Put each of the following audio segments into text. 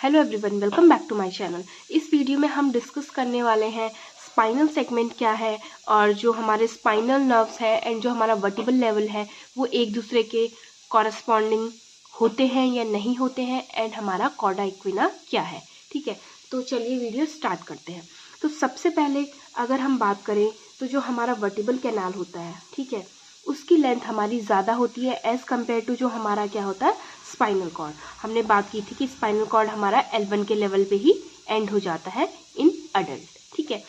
Hello everyone, welcome back to my channel. इस video में हम डिस्कस करने वाले हैं स्पाइनल सेगमेंट क्या है और जो हमारे स्पाइनल नर्व्स है एंड जो हमारा वर्टिब्रल लेवल है वो एक दूसरे के कॉरस्पॉन्डिंग होते हैं या नहीं होते हैं एंड हमारा कॉर्डा इक्विना क्या है। ठीक है, तो चलिए वीडियो स्टार्ट करते हैं। तो सबसे पहले अगर हम बात करें तो जो हमारा वर्टिब्रल कैनाल होता है, ठीक है, उसकी लेंथ हमारी ज़्यादा होती है एज़ कम्पेयर टू जो हमारा क्या होता है स्पाइनल कॉर्ड। हमने बात की थी कि स्पाइनल कॉर्ड हमारा L1 के लेवल पे ही एंड हो जाता है इन अडल्ट। ठीक है,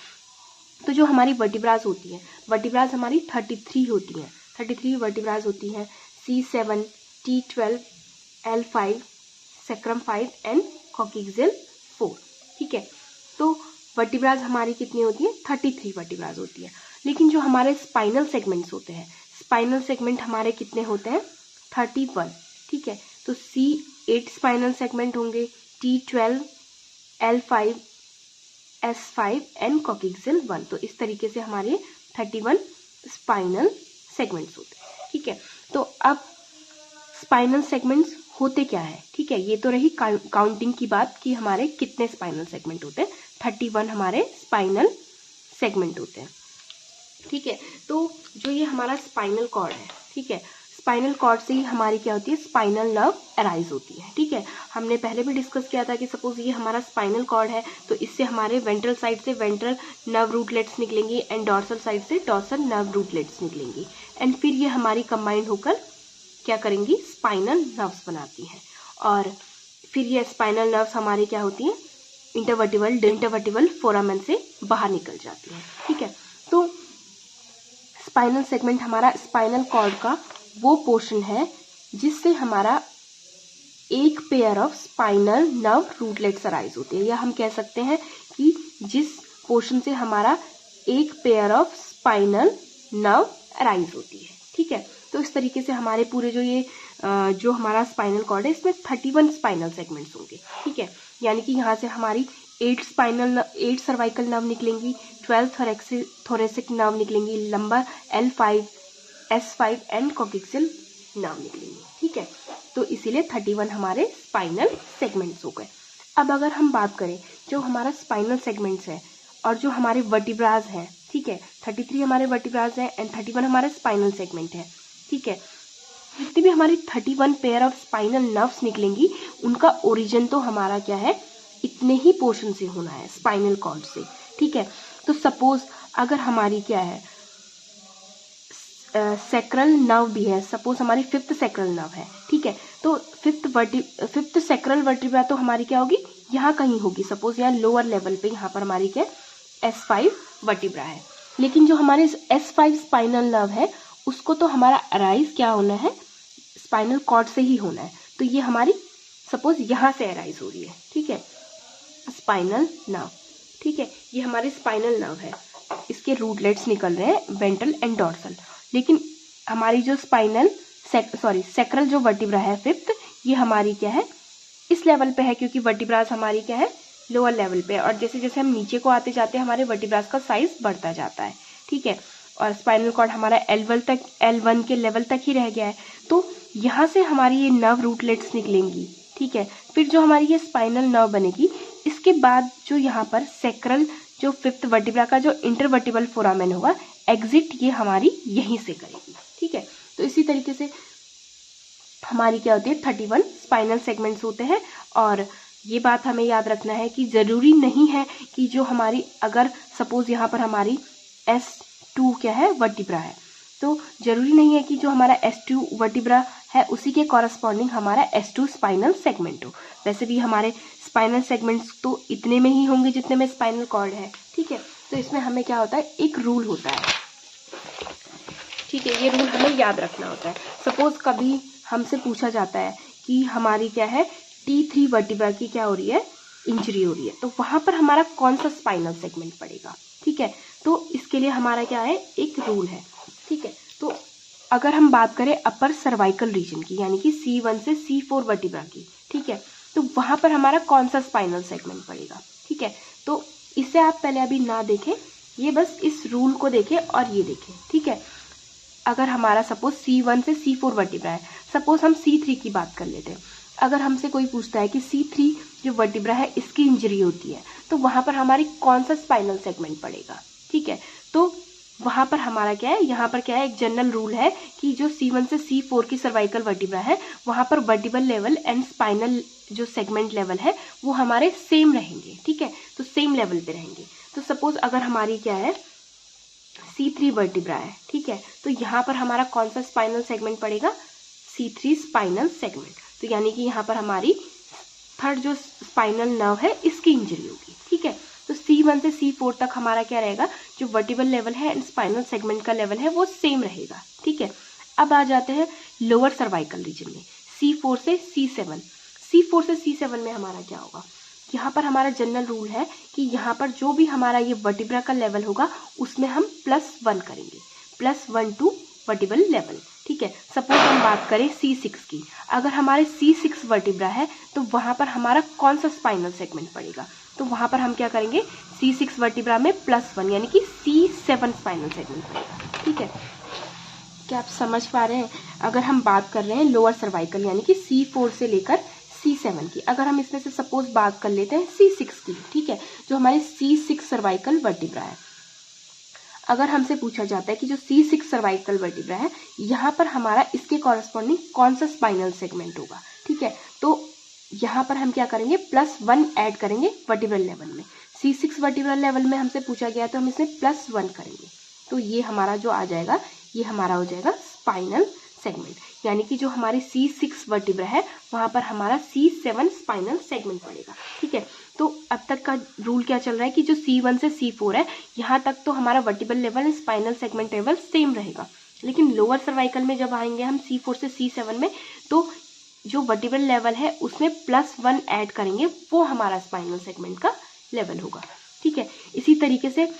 तो जो हमारी वर्टिब्रास होती हैं, वर्टिब्रास हमारी 33 होती हैं, 33 वर्टिब्रास होती हैं, C7, T12, L5, sacrum 5 and coxal 4। ठीक है, तो वर्टिब्रास हमारी कितनी होती है? 33 वर्टिब्रास होती है। लेकिन जो हमारे स्पाइनल सेगमेंट्स होते हैं, स्पाइनल सेगमेंट हमारे कितने होते हैं? 31। ठीक है, तो C8 स्पाइनल सेगमेंट होंगे, T12, L5, S5 and coxal 1। तो इस तरीके से हमारे 31 स्पाइनल सेगमेंट्स होते हैं। ठीक है, तो अब स्पाइनल सेगमेंट्स होते क्या है? ठीक है, ये तो रही काउंटिंग की बात कि हमारे कितने स्पाइनल सेगमेंट होते हैं। 31 हमारे स्पाइनल सेगमेंट होते हैं। ठीक है, तो जो ये हमारा स्पाइनल कॉर्ड है, ठीक है, स्पाइनल कॉर्ड से ही हमारी क्या होती है? स्पाइनल नर्व अराइज होती है। ठीक है, हमने पहले भी डिस्कस किया था कि सपोज ये हमारा स्पाइनल कॉर्ड है तो इससे हमारे वेंट्रल साइड से वेंट्रल नर्व रूटलेट्स निकलेंगी एंड डॉर्सल साइड से डॉर्सल नर्व रूटलेट्स निकलेंगी एंड फिर ये हमारी कंबाइंड होकर क्या करेंगी? स्पाइनल नर्व्स बनाती हैं और फिर ये स्पाइनल नर्व्स हमारी क्या होती हैं? इंटरवर्टिबल फोरामेन से बाहर निकल जाती हैं। ठीक है, तो स्पाइनल सेगमेंट हमारा स्पाइनल कॉर्ड का वो पोर्शन है जिससे हमारा एक pair of spinal nerve rootlets arise होते हैं, या हम कह सकते हैं कि जिस पोर्शन से हमारा एक pair of spinal nerve arise होती है। ठीक है, तो इस तरीके से हमारे पूरे जो हमारा स्पाइनल कॉर्ड है इसमें 31 स्पाइनल सेगमेंट्स होंगे। ठीक है, यानी कि यहाँ से हमारी 8 सर्वाइकल नर्व निकलेंगी, 12 थोरेसिक नर्व निकलेंगी, lumbar L5, S5 and coxal nerve निकलेंगी। ठीक है, तो इसीलिए 31 हमारे स्पाइनल सेगमेंट्स हो गए। अब अगर हम बात करें जो हमारा स्पाइनल सेगमेंट्स है और जो हमारे वर्टिब्रास हैं, ठीक है, 33 हमारे वर्टिब्रास हैं एंड 31 हमारे स्पाइनल सेगमेंट है। ठीक है, जितनी भी हमारी 31 पेयर ऑफ स्पाइनल नर्व्स निकलेंगी उनका ओरिजिन तो हमारा क्या है? इतने ही पोर्शन से होना है, स्पाइनल कॉर्ड से। ठीक है, तो सपोज अगर हमारी क्या है सैक्रल नर्व भी है, सपोज हमारी 5th सैक्रल नर्व है। ठीक है, तो 5th सैक्रल वर्टिब्रा तो हमारी क्या होगी? यहाँ कहीं होगी, सपोज यहाँ लोअर लेवल पे यहाँ पर हमारी क्या S5 वर्टिब्रा है। लेकिन जो हमारे S5 स्पाइनल नर्व है उसको तो हमारा अराइज क्या होना है? स्पाइनल कॉर्ड से ही होना है। तो ये हमारी सपोज यहाँ से अराइज हो रही है। ठीक है, स्पाइनल नर्व, ठीक है, ये हमारे स्पाइनल नर्व है, इसके रूटलेट्स निकल रहे हैं वेंट्रल एंड डॉर्सल। लेकिन हमारी जो सैक्रल जो वर्टिब्रा है 5th, ये हमारी क्या है? इस लेवल पे है क्योंकि वर्टिब्रास हमारी क्या है? लोअर लेवल पे, और जैसे जैसे हम नीचे को आते जाते हैं हमारे वर्टिब्रास का साइज बढ़ता जाता है। ठीक है, और स्पाइनल कॉर्ड हमारा L1 के लेवल तक ही रह गया है। तो यहाँ से हमारी ये नर्व रूटलेट्स निकलेंगी। ठीक है, फिर जो हमारी ये स्पाइनल नर्व बनेगी, इसके बाद जो यहाँ पर सैक्रल जो 5th वर्टिब्रा का जो इंटरवर्टिबल फोरामेन होगा, एग्जिट ये हमारी यहीं से करेगी। ठीक है, तो इसी तरीके से हमारी क्या होती है? 31 स्पाइनल सेगमेंट्स होते हैं। और ये बात हमें याद रखना है कि ज़रूरी नहीं है कि जो हमारी, अगर सपोज यहाँ पर हमारी S2 क्या है? वर्टिब्रा है, तो ज़रूरी नहीं है कि जो हमारा S2 वर्टिब्रा है उसी के कॉरस्पॉन्डिंग हमारा S2 स्पाइनल सेगमेंट हो। वैसे भी हमारे स्पाइनल सेगमेंट्स तो इतने में ही होंगे जितने में स्पाइनल कॉर्ड है। ठीक है, तो इसमें हमें क्या होता है? एक रूल होता है। ठीक है, ये रूल हमें याद रखना होता है। सपोज कभी हमसे पूछा जाता है कि हमारी क्या है T3 वर्टिब्रा की क्या हो रही है? इंजरी हो रही है, तो वहाँ पर हमारा कौन सा स्पाइनल सेगमेंट पड़ेगा? ठीक है, तो इसके लिए हमारा क्या है? एक रूल है। ठीक है, तो अगर हम बात करें अपर सर्वाइकल रीजन की, यानी कि C1 से C4 वर्टिब्रा की, ठीक है, तो वहाँ पर हमारा कौन सा स्पाइनल सेगमेंट पड़ेगा? ठीक है, तो इसे आप पहले अभी ना देखें, ये बस इस रूल को देखें और ये देखें। ठीक है, अगर हमारा सपोज C1 से C4 वर्टिब्रा है, सपोज हम C3 की बात कर लेते हैं। अगर हमसे कोई पूछता है कि C3 जो वर्टिब्रा है इसकी इंजरी होती है तो वहाँ पर हमारी कौन सा स्पाइनल सेगमेंट पड़ेगा, ठीक है। तो वहाँ पर हमारा क्या है, यहाँ पर क्या है, एक जनरल रूल है कि जो C1 से C4 की सर्वाइकल वर्टिब्रा है वहाँ पर वर्टिबल लेवल एंड स्पाइनल जो सेगमेंट लेवल है वो हमारे सेम रहेंगे, ठीक है, तो सेम लेवल पे रहेंगे। तो सपोज अगर हमारी क्या है C3 वर्टिब्रा है, ठीक है, तो यहाँ पर हमारा कौन सा स्पाइनल सेगमेंट पड़ेगा, C3 स्पाइनल सेगमेंट। तो यानी कि यहाँ पर हमारी थर्ड जो स्पाइनल नर्व है इसकी इंजरी होगी, ठीक है। तो C1 से C4 तक हमारा क्या रहेगा, जो वर्टिबल लेवल है एंड स्पाइनल सेगमेंट का लेवल है वो सेम रहेगा, ठीक है। अब आ जाते हैं लोअर सर्वाइकल रीजन में, C4 से C7। C4 से C7 में हमारा क्या होगा, यहाँ पर हमारा जनरल रूल है कि यहाँ पर जो भी हमारा ये वर्टिब्रा का लेवल होगा उसमें हम +1 करेंगे, +1 टू वर्टिबल लेवल, ठीक है। सपोज हम बात करें C6 की, अगर हमारे C6 वर्टिब्रा है तो वहाँ पर हमारा कौन सा स्पाइनल सेगमेंट पड़ेगा, तो वहाँ पर हम क्या करेंगे, C6 वर्टिब्रा में +1 यानी कि C7 स्पाइनल सेगमेंट पड़ेगा, ठीक है। क्या आप समझ पा रहे हैं। अगर हम बात कर रहे हैं लोअर सर्वाइकल यानी कि C4 से लेकर C7 की, अगर हम इसमें से सपोज बात कर लेते हैं C6 की, ठीक है, जो हमारी C6 सर्वाइकल वर्टिब्रा है, अगर हमसे पूछा जाता है कि जो C6 सर्वाइकल वर्टिब्रा है यहाँ पर हमारा इसके कॉरस्पॉन्डिंग कौन सा स्पाइनल सेगमेंट होगा, ठीक है। तो यहाँ पर हम क्या करेंगे, +1 ऐड करेंगे वर्टिब्रल लेवल में। C6 वर्टिब्रल लेवल में हमसे पूछा गया तो हम इसमें +1 करेंगे, तो ये हमारा जो आ जाएगा ये हमारा हो जाएगा स्पाइनल सेगमेंट, यानी कि जो हमारी C6 वर्टिब्रा है वहाँ पर हमारा C7 स्पाइनल सेगमेंट पड़ेगा, ठीक है। तो अब तक का रूल क्या चल रहा है कि जो C1 से C4 है यहाँ तक तो हमारा vertebral level spinal segment level same रहेगा, लेकिन लोअर सर्वाइकल में जब आएंगे हम C4 से C7 में तो जो वर्टिबल लेवल है उसमें +1 ऐड करेंगे, वो हमारा स्पाइनल सेगमेंट का लेवल होगा, ठीक है। इसी तरीके से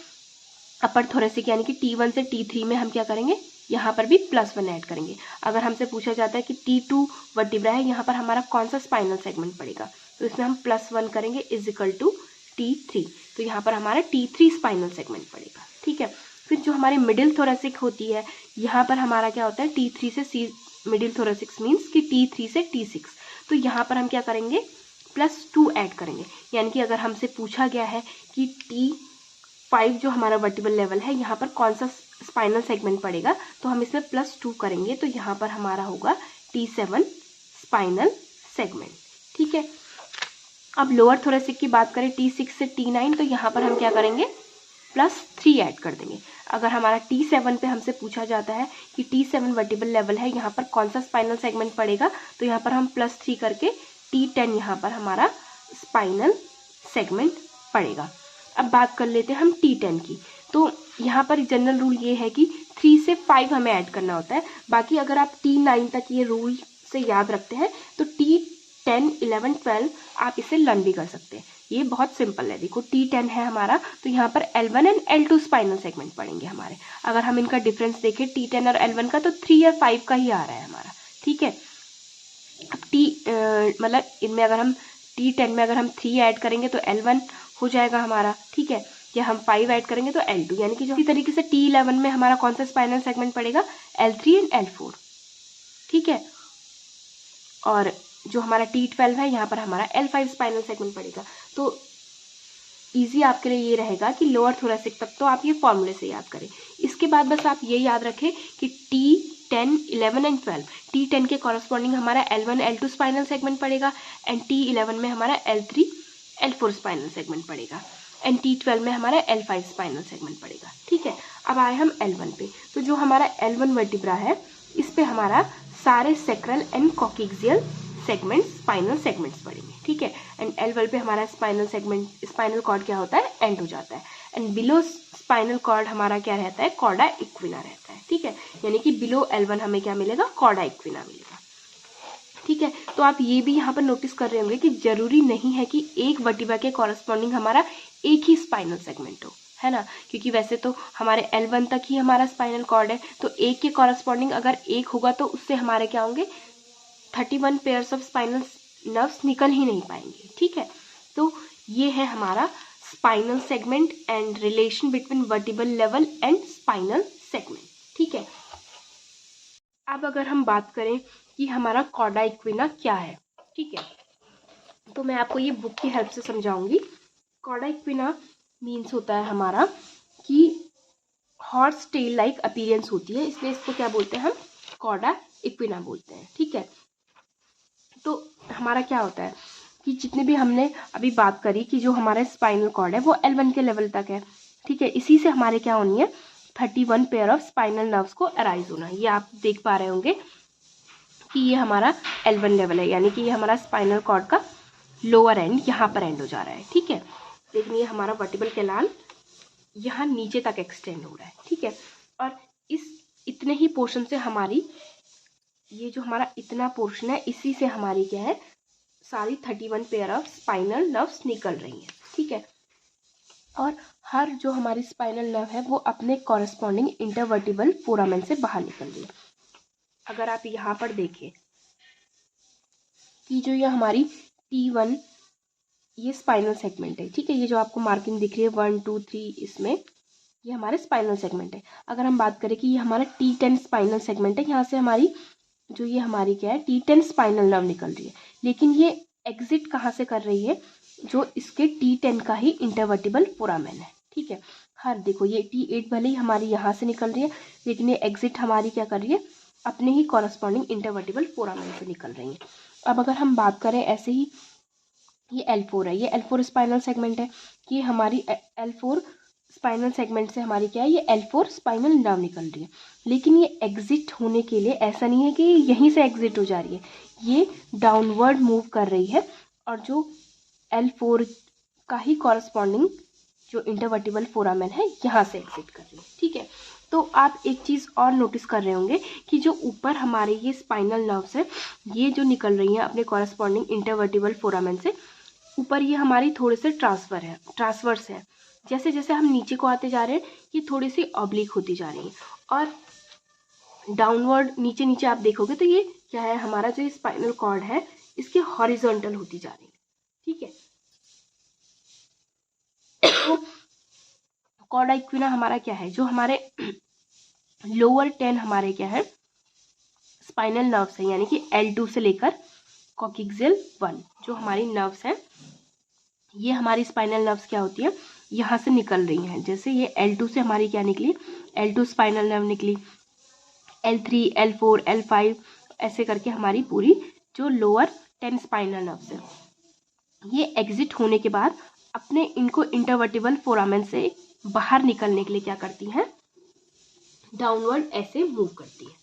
अपर थोरेसिक यानी कि T1 से T3 में हम क्या करेंगे, यहाँ पर भी +1 ऐड करेंगे। अगर हमसे पूछा जाता है कि T2 वर्टिब्रा है यहाँ पर हमारा कौन सा स्पाइनल सेगमेंट पड़ेगा, तो इसमें हम +1 करेंगे इक्वल टू T3, तो यहाँ पर हमारा T3 स्पाइनल सेगमेंट पड़ेगा, ठीक है। फिर जो हमारे मिडिल थोरेसिक होती है यहाँ पर हमारा क्या होता है, T3 से C मिडिल थोरेसिक मीन्स कि T3 से T6, तो यहाँ पर हम क्या करेंगे, +2 ऐड करेंगे, यानी कि अगर हमसे पूछा गया है कि T5 जो हमारा वर्टिबल लेवल है यहाँ पर कौन सा स्पाइनल सेगमेंट पड़ेगा, तो हम इसमें +2 करेंगे, तो यहाँ पर हमारा होगा T7 स्पाइनल सेगमेंट, ठीक है। अब लोअर थोरेसिक की बात करें T6 से T9, तो यहाँ पर हम क्या करेंगे, +3 ऐड कर देंगे। अगर हमारा T7 पे हमसे पूछा जाता है कि T7 वर्टिबल लेवल है यहाँ पर कौन सा स्पाइनल सेगमेंट पड़ेगा, तो यहाँ पर हम +3 करके T10 यहाँ पर हमारा स्पाइनल सेगमेंट पड़ेगा। अब बात कर लेते हैं हम T10 की, तो यहाँ पर जनरल रूल ये है कि 3 से 5 हमें ऐड करना होता है, बाकी अगर आप T9 तक ये रूल से याद रखते हैं तो T10, 11, 12 आप इसे लर्न भी कर सकते हैं, ये बहुत सिंपल है। देखो T10 है हमारा, तो यहाँ पर L1 and L2 spinal segment पड़ेंगे हमारे। अगर हम इनका डिफरेंस देखें T10 और L1 का, तो 3 या 5 का ही आ रहा है हमारा, ठीक है। अब मतलब इनमें अगर हम T10 में अगर हम 3 ऐड करेंगे तो L1 हो जाएगा हमारा, ठीक है, या हम 5 ऐड करेंगे तो L2, यानी कि जो इसी तरीके से T11 में हमारा कौन सा स्पाइनल सेगमेंट पड़ेगा, L3 एंड L4, ठीक है। और जो हमारा T12 है यहाँ पर हमारा L5 स्पाइनल सेगमेंट पड़ेगा। तो इजी आपके लिए ये रहेगा कि लोअर थोरेसिक तक तो आप ये फॉर्मूले से याद करें। इसके बाद बस आप ये याद रखें कि T10, 11 एंड 12, T10 के कॉरस्पॉन्डिंग हमारा L1, L2 स्पाइनल सेगमेंट पड़ेगा, एंड T11 में हमारा L3, L4 स्पाइनल सेगमेंट पड़ेगा, एंड T12 में हमारा L5 स्पाइनल सेगमेंट पड़ेगा, ठीक है। अब आए हम L1 पे, तो जो हमारा L1 वर्टिब्रा है इस पे हमारा सारे sacral and coxal segment spinal segments पड़ेंगे, ठीक है। एंड L1 पे हमारा स्पाइनल कॉर्ड क्या होता है, एंड हो जाता है, एंड बिलो स्पाइनल कॉर्ड हमारा क्या रहता है, कॉर्डा इक्विना रहता है, ठीक है। यानी कि बिलो L1 हमें क्या मिलेगा, कॉर्डा इक्विना मिलेगा, ठीक है। तो आप ये भी यहाँ पर नोटिस कर रहे होंगे कि जरूरी नहीं है कि एक वर्टिब्रा के कॉरस्पॉन्डिंग हमारा एक ही स्पाइनल सेगमेंट हो, है ना, क्योंकि वैसे तो हमारे L1 तक ही हमारा स्पाइनल कॉर्ड है, तो एक के कॉरस्पॉन्डिंग अगर एक होगा तो उससे हमारे क्या होंगे, 31 पेयर्स ऑफ स्पाइनल नर्व्स निकल ही नहीं पाएंगे, ठीक है। तो ये है हमारा spinal segment and relation between vertebral level and spinal segment, ठीक है। अब अगर हम बात करें कि हमारा कॉर्डा इक्विना क्या है, ठीक है, तो मैं आपको ये बुक की हेल्प से समझाऊंगी। कॉर्डा इक्विना मीन्स होता है हमारा कि हॉर्स टेल लाइक अपीयरेंस होती है, इसलिए इसको क्या बोलते हैं हम, कॉर्डा इक्विना बोलते हैं। ठीक है, तो हमारा क्या होता है कि जितने भी हमने अभी बात करी कि जो हमारा स्पाइनल कॉर्ड है वो L1 के लेवल तक है। ठीक है, इसी से हमारे क्या होनी है 31 पेयर ऑफ स्पाइनल नर्व्स को अराइज होना। ये आप देख पा रहे होंगे कि ये हमारा L1 लेवल है, यानी कि ये हमारा स्पाइनल कॉर्ड का लोअर एंड यहाँ पर एंड हो जा रहा है। ठीक है, लेकिन ये हमारा वर्टिब्रल कैनाल यहाँ नीचे तक एक्सटेंड हो रहा है। ठीक है, और इस इतने ही पोर्शन से हमारी ये जो हमारा इतना पोर्शन है, इसी से हमारी क्या है सारी 31 पेयर ऑफ स्पाइनल नर्व्स निकल रही हैं। ठीक है, और हर जो हमारी स्पाइनल नर्व है वो अपने कॉरेस्पॉन्डिंग इंटरवर्टिबल फोरामेन से बाहर निकल रही है। अगर आप यहाँ पर देखें कि जो ये हमारी T1 ये स्पाइनल सेगमेंट है। ठीक है, ये जो आपको मार्किंग दिख रही है 1 2 3, इसमें ये हमारे स्पाइनल सेगमेंट है। अगर हम बात करें कि ये हमारा T10 स्पाइनल सेगमेंट है, यहाँ से हमारी जो ये हमारी क्या है T10 स्पाइनल नर्व निकल रही है, लेकिन ये एग्जिट कहाँ से कर रही है, जो इसके T10 का ही इंटरवर्टिबल फोरामेन है। ठीक है, हर देखो ये T8 भले ही हमारी यहाँ से निकल रही है, लेकिन ये एग्जिट हमारी क्या कर रही है अपने ही कॉरेस्पॉन्डिंग इंटरवर्टिबल फोरामेन से निकल रही है। अब अगर हम बात करें ऐसे ही ये L4 है, ये L4 स्पाइनल सेगमेंट है कि हमारी L4 स्पाइनल सेगमेंट से हमारी क्या है ये L4 स्पाइनल नर्व निकल रही है, लेकिन ये एग्जिट होने के लिए ऐसा नहीं है कि यहीं से एग्जिट हो जा रही है, ये डाउनवर्ड मूव कर रही है और जो L4 का ही कॉरेस्पॉन्डिंग जो इंटरवर्टिबल फोरामेन है यहाँ से एग्जिट कर रही है। ठीक है, तो आप एक चीज़ और नोटिस कर रहे होंगे कि जो ऊपर हमारे ये स्पाइनल नर्व्स है ये जो निकल रही हैं अपने कॉरेस्पॉन्डिंग इंटरवर्टिबल फोरामेन से ऊपर, ये हमारी थोड़े से ट्रांसवर्स है। जैसे जैसे हम नीचे को आते जा रहे हैं ये थोड़ी सी ऑब्लिक होती जा रही है, और डाउनवर्ड नीचे नीचे आप देखोगे तो ये क्या है हमारा जो स्पाइनल कॉर्ड है इसके हॉरिजॉन्टल होती जा रही है। ठीक है, तो कॉर्डा इक्विना हमारा क्या है, जो हमारे लोअर 10 हमारे क्या है स्पाइनल नर्व्स है, यानी कि L2 से लेकर कॉक्सियल 1 जो हमारी नर्व्स हैं, ये हमारी स्पाइनल नर्व्स क्या होती है यहाँ से निकल रही हैं। जैसे ये L2 से हमारी क्या निकली, L2 स्पाइनल नर्व निकली, L3 L4 L5 ऐसे करके हमारी पूरी जो लोअर 10 स्पाइनल नर्व्स है ये एग्जिट होने के बाद अपने इनको इंटरवर्टिबल फोरामेन से बाहर निकलने के लिए क्या करती हैं डाउनवर्ड ऐसे मूव करती है।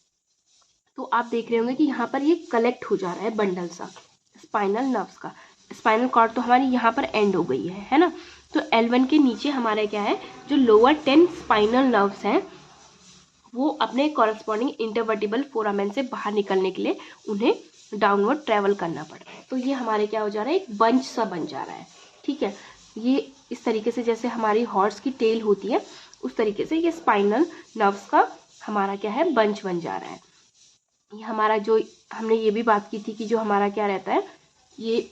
तो आप देख रहे होंगे कि यहाँ पर ये कलेक्ट हो जा रहा है बंडल सा स्पाइनल नर्व्स का। स्पाइनल कॉर्ड तो हमारी यहाँ पर एंड हो गई है ना, तो L1 के नीचे हमारे क्या है जो लोअर 10 स्पाइनल नर्व्स हैं वो अपने कॉरेस्पॉन्डिंग इंटरवर्टिबल फोरामेन से बाहर निकलने के लिए उन्हें डाउनवर्ड ट्रेवल करना पड़ रहा है। तो ये हमारे क्या हो जा रहा है एक बंच सा बन जा रहा है। ठीक है, ये इस तरीके से जैसे हमारी हॉर्स की टेल होती है उस तरीके से ये स्पाइनल नर्व्स का हमारा क्या है बंच बन जा रहा है। ये हमारा जो हमने ये भी बात की थी कि जो हमारा क्या रहता है ये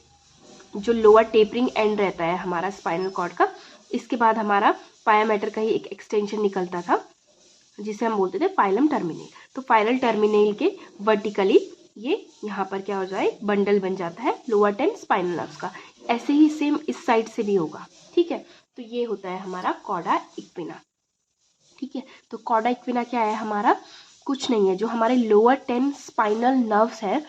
जो लोअर टेपरिंग एंड रहता है हमारा स्पाइनल कॉर्ड का, इसके बाद हमारा पायामेटर का ही एक एक्सटेंशन निकलता था जिसे हम बोलते थे फाइलम टर्मिनेल। तो फाइलम टर्मिनेल के वर्टिकली ये यहाँ पर क्या हो जाए बंडल बन जाता है लोअर 10 स्पाइनल नर्व्स का। ऐसे ही सेम इस साइड से भी होगा। ठीक है, तो ये होता है हमारा कॉर्डा इक्विना। ठीक है, तो कॉर्डा इक्विना क्या है हमारा कुछ नहीं है, जो हमारे लोअर 10 स्पाइनल नर्व्स है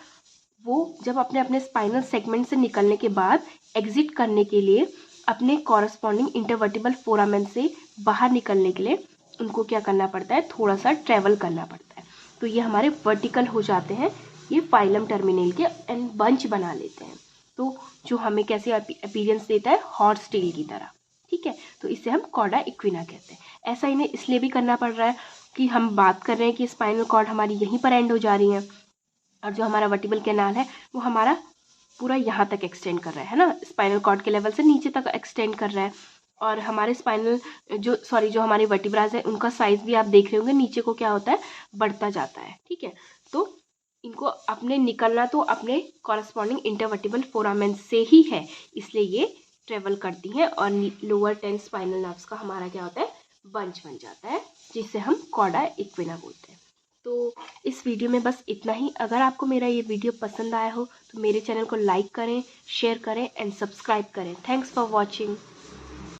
वो जब अपने अपने स्पाइनल सेगमेंट से निकलने के बाद एग्जिट करने के लिए अपने कॉरेस्पॉन्डिंग इंटरवर्टिबल फोरामेन से बाहर निकलने के लिए उनको क्या करना पड़ता है थोड़ा सा ट्रेवल करना पड़ता है। तो ये हमारे वर्टिकल हो जाते हैं ये फाइलम टर्मिनेल के एंड बंच बना लेते हैं, तो जो हमें कैसे अपीयरेंस देता है हॉर्स टेल की तरह। ठीक है, तो इसे हम कॉर्डा इक्विना कहते हैं। ऐसा इन्हें इसलिए भी करना पड़ रहा है कि हम बात कर रहे हैं कि स्पाइनल कॉर्ड हमारी यहीं पर एंड हो जा रही है और जो हमारा वर्टिब्रल कैनाल है वो हमारा पूरा यहाँ तक एक्सटेंड कर रहा है ना, स्पाइनल कॉर्ड के लेवल से नीचे तक एक्सटेंड कर रहा है। और हमारे स्पाइनल जो हमारे वर्टिब्रास है उनका साइज भी आप देख रहे होंगे नीचे को क्या होता है बढ़ता जाता है। ठीक है, तो इनको अपने निकलना तो अपने कॉरेस्पॉन्डिंग इंटरवर्टिबल फोरामेन से ही है, इसलिए ये ट्रेवल करती हैं और लोअर 10 स्पाइनल नर्व्स का हमारा क्या होता है बंच बन जाता है जिसे हम कॉर्डा इक्विना बोलते हैं। तो इस वीडियो में बस इतना ही। अगर आपको मेरा ये वीडियो पसंद आया हो तो मेरे चैनल को लाइक करें, शेयर करें एंड सब्सक्राइब करें। Thanks for watching.